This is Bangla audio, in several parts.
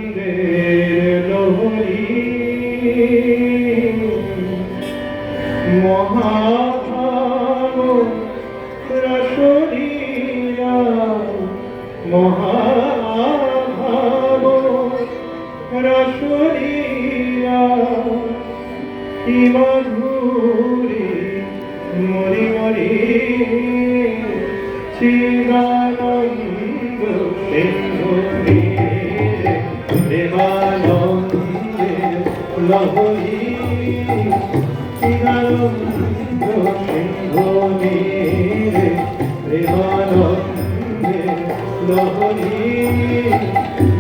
প্রেমানন্দের লহরী মহাভাব রসলীলা মহাভাব রসলীলা কি মধুরী মরি মরি চিদানন্দ সিন্ধু প্রেমানন্দে লহরী চিদানন্দ সিন্ধু প্রেমানন্দে লহরী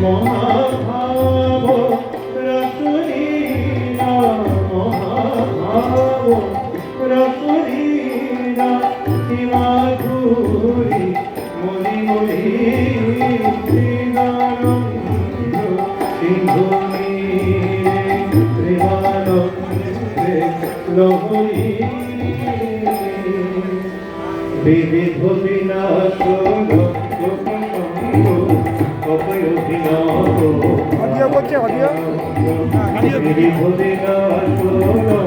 মহাভাব রসলীলা মহাভাব রসলীলা কি মাধুরী মরি মরি চিদানন্দ সিন্ধু প্রেমানন্দে লহরী বিবিধ বিনাশন অডিও করছে অডিও বিবিধ বিনাশন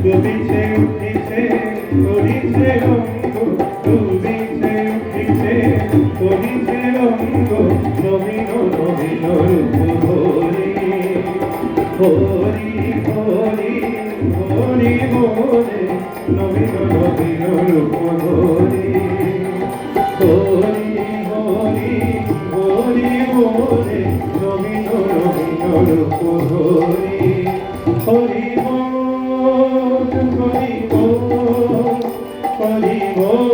ডুবিছে উঠিছে করিছে রঙ্গ ডুবিছে উঠিছে করিছে রঙ্গ নবীন নবীন রূপ ধরি হরি হরি হরি বলে নবীন নবীন রূপ ধরি হরি হরি হরি বলে নবীন নবীন রূপ ধরি হরি বল হরি বল হরি বল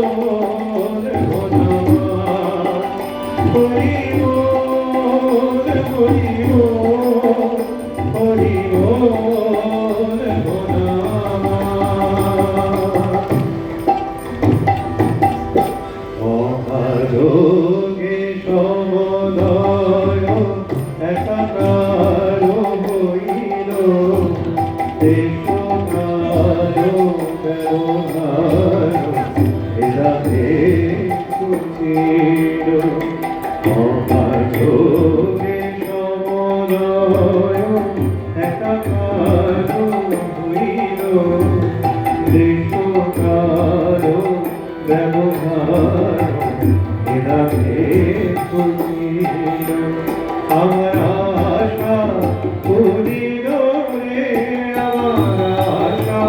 হরি বল হরি বল হরি বল মহাযোগে সমদয় একাকার হইল দেশকার ব্যবহার এরাতে কুচিল মহাযোগে সমদয় একাকার হইল দেশকার ব্যবহার এরাতে কুচিল আমার আশা ভুলিল রে আমার আশা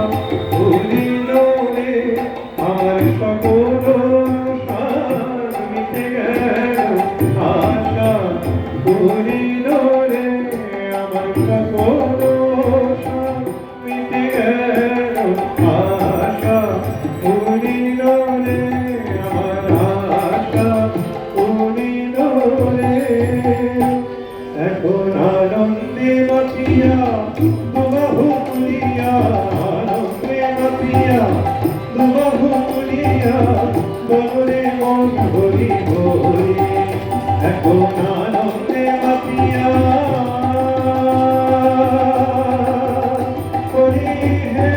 ভুলিল রে আমার সকল মিটে গেল আশা ভুলিল রে আমার সকল মিটে গেল আশা ভুলিল রে আমার আশা ভুলিল রে এখন আনন্দে বাঁচিয়া দুবাহু তুলিয়া আনন্দে বাঁচিয়া দুবাহু তুলিয়া বলরে মন হরি হরি এখন আনন্দে বাঁচিয়া হরি হে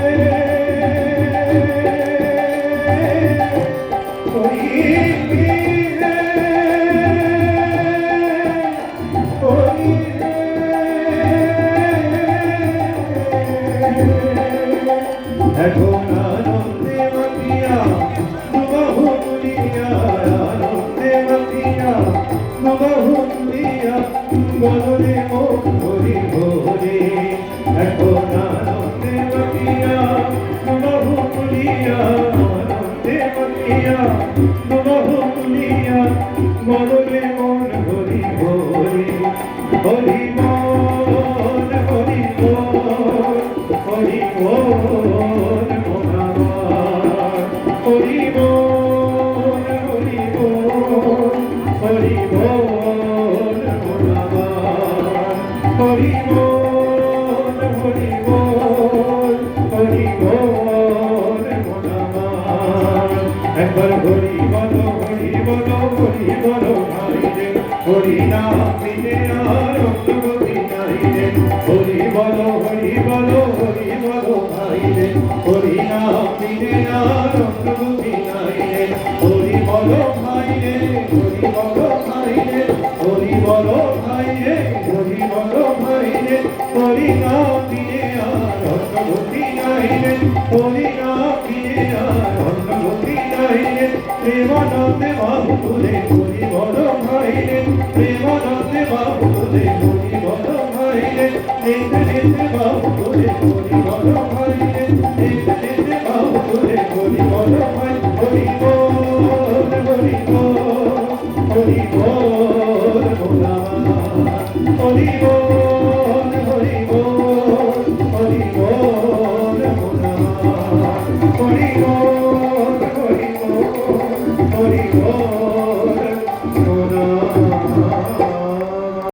হরি এখন আনন্দে বাঁচিয়া দুবাহু তুলিয়া আনন্দে বাঁচিয়া দুবাহু তুলিয়া বলরে মন হরি হরি এখন আনন্দে বাঁচিয়া দুবাহু তুলিয়া আনন্দে বাঁচিয়া দুবাহু তুলিয়া বলরে মন হরি হরি হরি বল হরি বল হরি বল বলো ভাই রে হরি নাম বিনে আনন্দ গতি নাই রে হরি বলো ভাই রে হরি বলো ভাই রে হরি বলো ভাই রে হরি বলো ভাই রে হরি নাম বিনে আনন্দ গতি নাই রে হরি নাম বিনে আনন্দ গতি নাই রে প্রেমানন্দে বাহু তুলে হরি বলো ভাই রে প্রেমানন্দে বাহু তুলে হরি বলো ভাই রে নিতে নিতে বাহু তুলে হরি বলো ভাই রে নিতে নিতে বাহু তুলে হরি বলো ভাই হরি বল হরি বল হরি বল ভোলা হরি বল